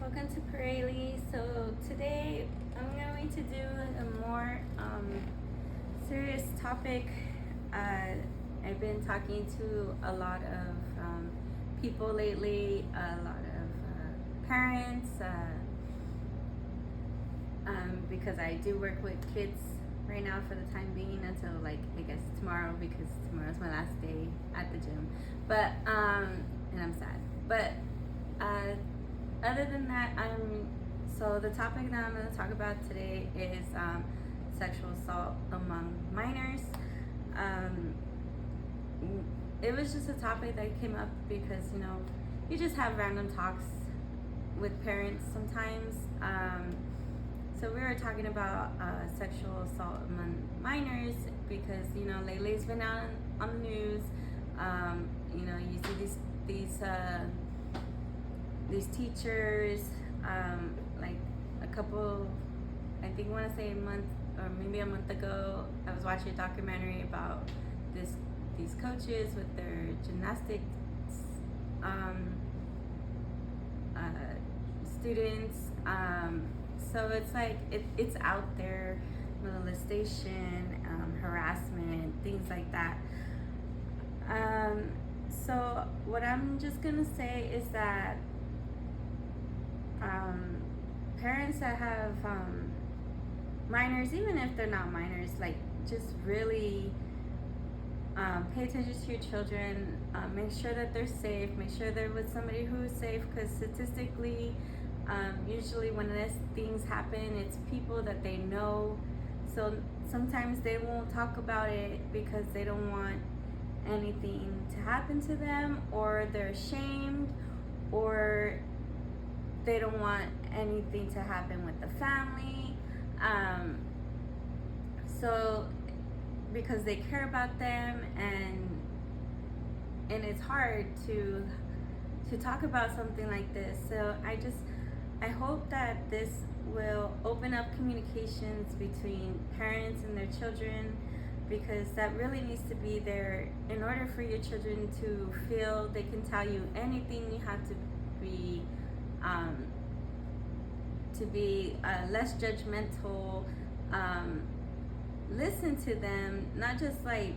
welcome to Pirelli. So today I'm going to do a more serious topic. I've been talking to a lot of people lately, a lot of parents, because I do work with kids right now for the time being until I guess tomorrow, because tomorrow's my last day at the gym. But and I'm sad. But other than that, so the topic that I'm going to talk about today is sexual assault among minors. It was just a topic that came up because you just have random talks with parents sometimes. So we were talking about sexual assault among minors because lately it's been out on the news. You see these teachers, like a couple, I think I want to say a month or maybe a month ago, I was watching a documentary about these coaches with their gymnastics students. So it's like it's out there, molestation, harassment, things like that. So what I'm just gonna say is that parents that have minors, even if they're not minors, like just really pay attention to your children. Make sure that they're safe. Make sure they're with somebody who is safe, because statistically, usually when these things happen, it's people that they know. So sometimes they won't talk about it because they don't want anything to happen to them, or they're ashamed, or they don't want anything to happen with the family. So because they care about them, and it's hard to talk about something like this. So I hope that this will open up communications between parents and their children, because that really needs to be there in order for your children to feel they can tell you anything. You have to be less judgmental. Listen to them, not just like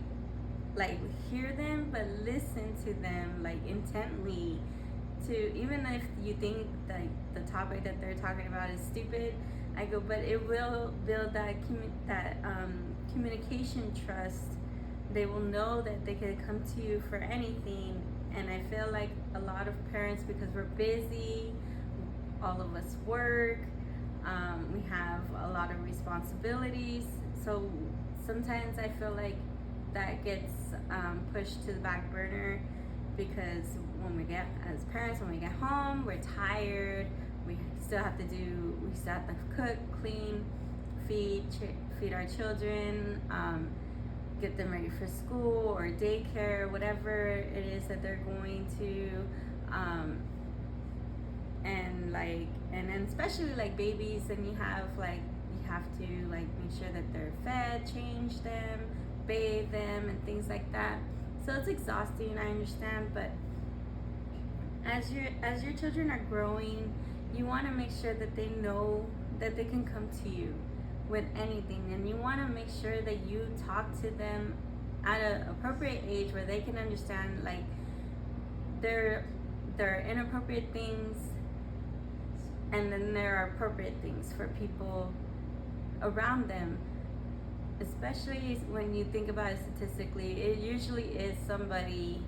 hear them, but listen to them like intently. To even if you think that the topic that they're talking about is stupid, I go, but it will build that communication trust. They will know that they can come to you for anything. And I feel like a lot of parents, because we're busy, all of us work, we have a lot of responsibilities, so sometimes I feel like that gets pushed to the back burner, because as parents, when we get home, we're tired. We still have to cook, clean, feed our children, get them ready for school or daycare, whatever it is that they're going to, and then especially like babies, and you have to make sure that they're fed, change them, bathe them, and things like that. So it's exhausting, I understand, but as your children are growing, you want to make sure that they know that they can come to you with anything, and you want to make sure that you talk to them at an appropriate age where they can understand like there are inappropriate things, and then there are appropriate things for people around them. Especially when you think about it statistically, it usually is somebody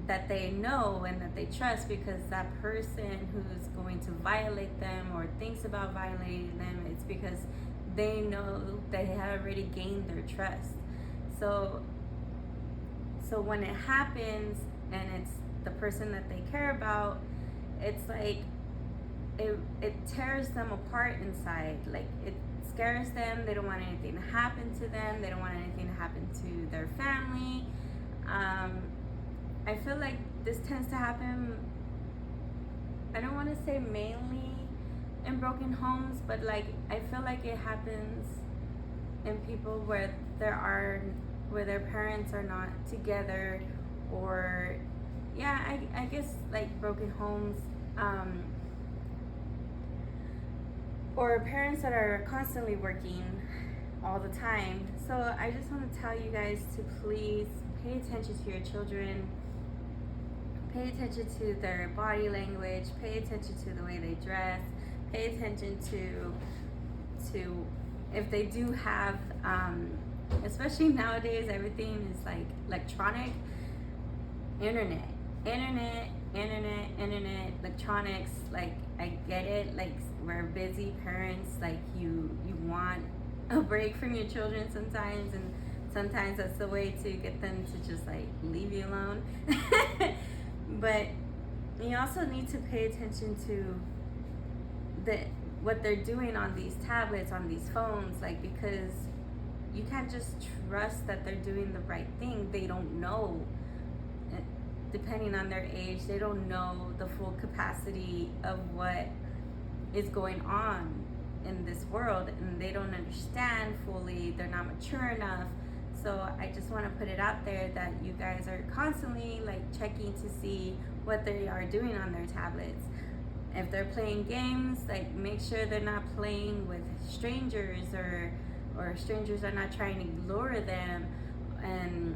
that they know and that they trust, because that person who's going to violate them or thinks about violating them, it's because they know they have already gained their trust. So when it happens and it's the person that they care about, it's like it tears them apart inside. Like it scares them. They don't want anything to happen to them. They don't want anything to happen to their family. I feel like this tends to happen, I don't want to say mainly in broken homes, but like I feel like it happens in people where their parents are not together, or I guess like broken homes. or parents that are constantly working all the time. So I just want to tell you guys to please pay attention to your children. Pay attention to their body language. Pay attention to the way they dress. Pay attention to if they do have, especially nowadays, everything is like electronic, internet, electronics. Like, I get it. Like, we're busy parents. Like, you want a break from your children sometimes, and sometimes that's the way to get them to just like leave you alone. But you also need to pay attention to what they're doing on these tablets, on these phones, like, because you can't just trust that they're doing the right thing. They don't know. Depending on their age, they don't know the full capacity of what is going on in this world, and they don't understand fully. They're not mature enough. So I just want to put it out there that you guys are constantly like checking to see what they are doing on their tablets. If they're playing games, like, make sure they're not playing with strangers, or strangers are not trying to lure them. And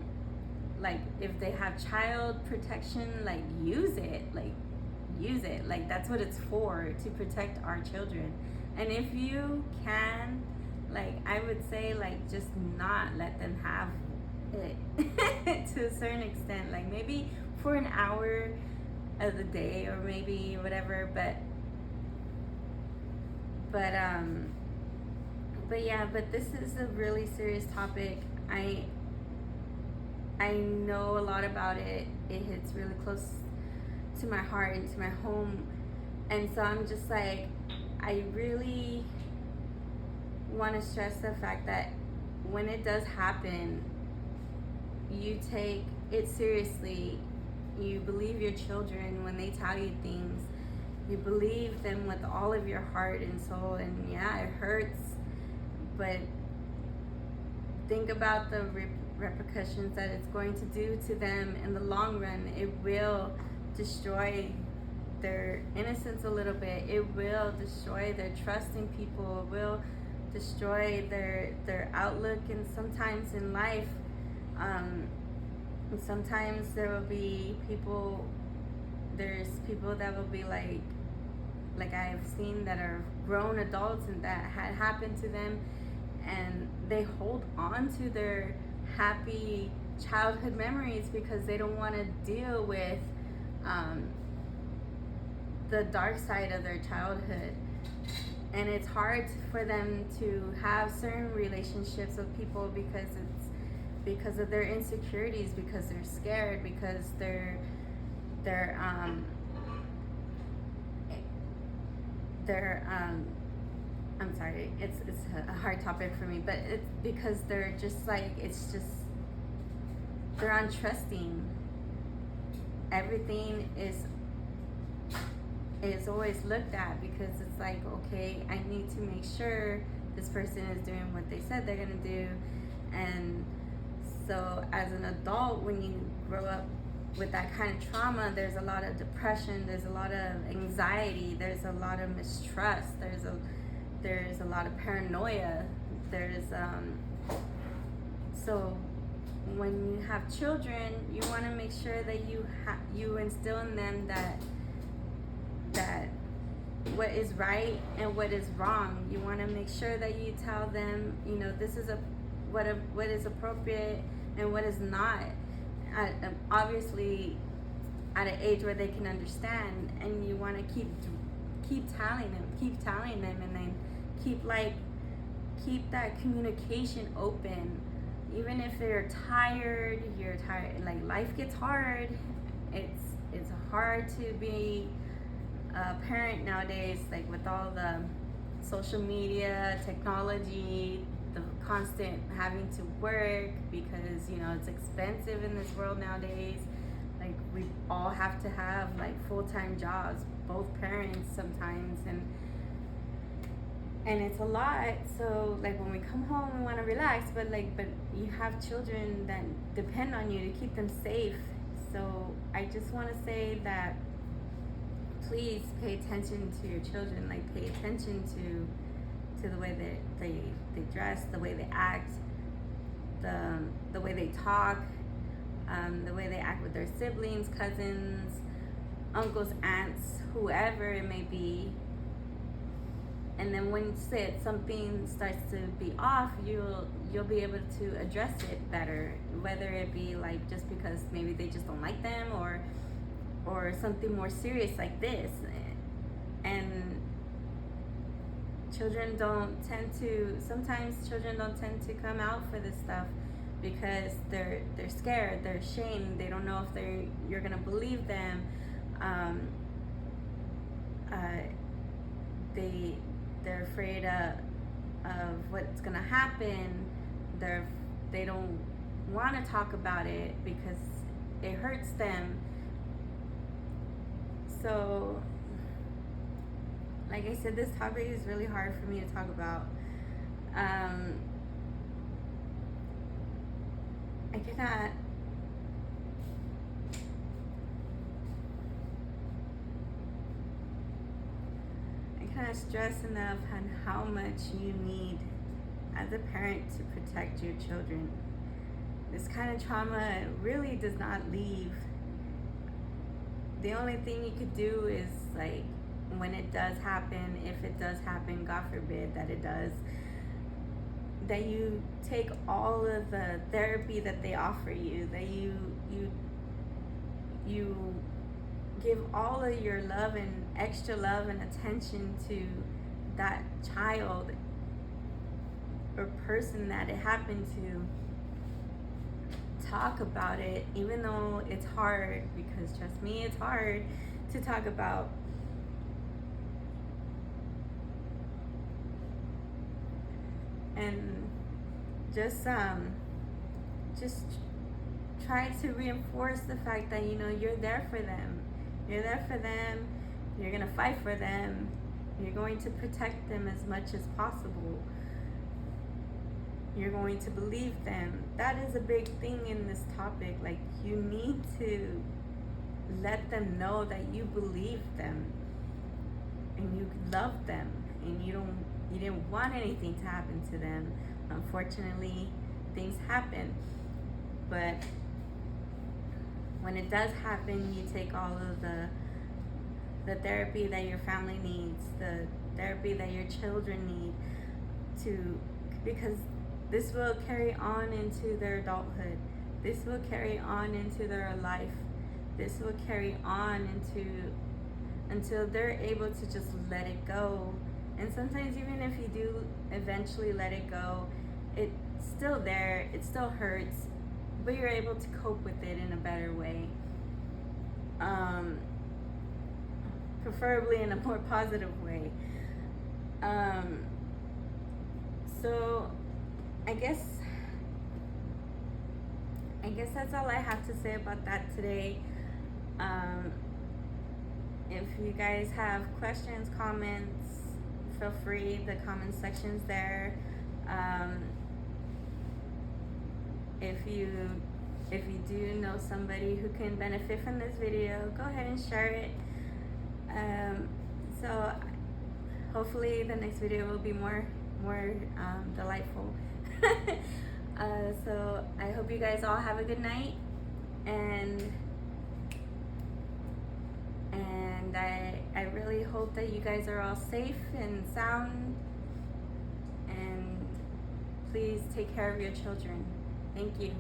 like, if they have child protection, like, use it. Like, that's what it's for, to protect our children. And if you can, like, I would say, like, just not let them have it to a certain extent. Like, maybe for an hour of the day, or maybe whatever, but yeah, but this is a really serious topic. I know a lot about it. It hits really close to my heart and to my home, and so I'm just like, I really want to stress the fact that when it does happen, you take it seriously. You believe your children when they tell you things. You believe them with all of your heart and soul. And yeah, it hurts, but think about the repercussions that it's going to do to them in the long run. It will destroy their innocence a little bit. It will destroy their trust in people. It will destroy their outlook, and sometimes in life. Sometimes there will be there's people that will be like I've seen that are grown adults and that had happened to them, and they hold on to their happy childhood memories because they don't want to deal with the dark side of their childhood. And it's hard for them to have certain relationships with people because of their insecurities, because they're scared, because they're I'm sorry, it's a hard topic for me, but it's because they're just like, they're untrusting. Everything is always looked at, because it's like, okay, I need to make sure this person is doing what they said they're gonna do. And so as an adult, when you grow up with that kind of trauma, there's a lot of depression, there's a lot of anxiety, there's a lot of mistrust, there's a lot of paranoia, so when you have children, you want to make sure that you instill in them that what is right and what is wrong. You want to make sure that you tell them, this is what is appropriate and what is not. Obviously, at an age where they can understand, and you want to keep telling them, and then keep that communication open. Even if you're tired, like, life gets hard. It's hard to be a parent nowadays, like, with all the social media, technology, the constant having to work, because it's expensive in this world nowadays. Like, we all have to have like full-time jobs, both parents sometimes, and it's a lot. So like, when we come home, we want to relax, but you have children that depend on you to keep them safe. So I just want to say that please pay attention to your children. Like, pay attention to the way that they dress, the way they act, the way they talk, the way they act with their siblings, cousins, uncles, aunts, whoever it may be. And then once something starts to be off, you'll be able to address it better, whether it be like just because maybe they just don't like them, or something more serious like this. And sometimes children don't tend to come out for this stuff because they're scared, they're ashamed, they don't know if you're gonna believe them. They're afraid of what's gonna happen. They don't want to talk about it because it hurts them. So, like I said, this topic is really hard for me to talk about. I cannot stress enough on how much you need as a parent to protect your children. This kind of trauma really does not leave. The only thing you could do is, like, when it does happen, if it does happen, God forbid that it does, that you take all of the therapy that they offer you, that you give all of your love and extra love and attention to that child or person that it happened to. Talk about it, even though it's hard, because trust me, it's hard to talk about. And just try to reinforce the fact that you're there for them. You're there for them. You're gonna fight for them. You're going to protect them as much as possible. You're going to believe them. That is a big thing in this topic. Like, you need to let them know that you believe them and you love them, and you didn't want anything to happen to them. Unfortunately, things happen, but when it does happen, you take all of the therapy that your family needs, the therapy that your children need, because this will carry on into their adulthood. This will carry on into their life. This will carry on until they're able to just let it go. And sometimes even if you do eventually let it go, it's still there, it still hurts, but you're able to cope with it in a better way. Preferably in a more positive way. So I guess that's all I have to say about that today. If you guys have questions, comments, feel free. The comment section's there. If you do know somebody who can benefit from this video, go ahead and share it. So hopefully the next video will be more delightful. So I hope you guys all have a good night, and I really hope that you guys are all safe and sound, and please take care of your children. Thank you.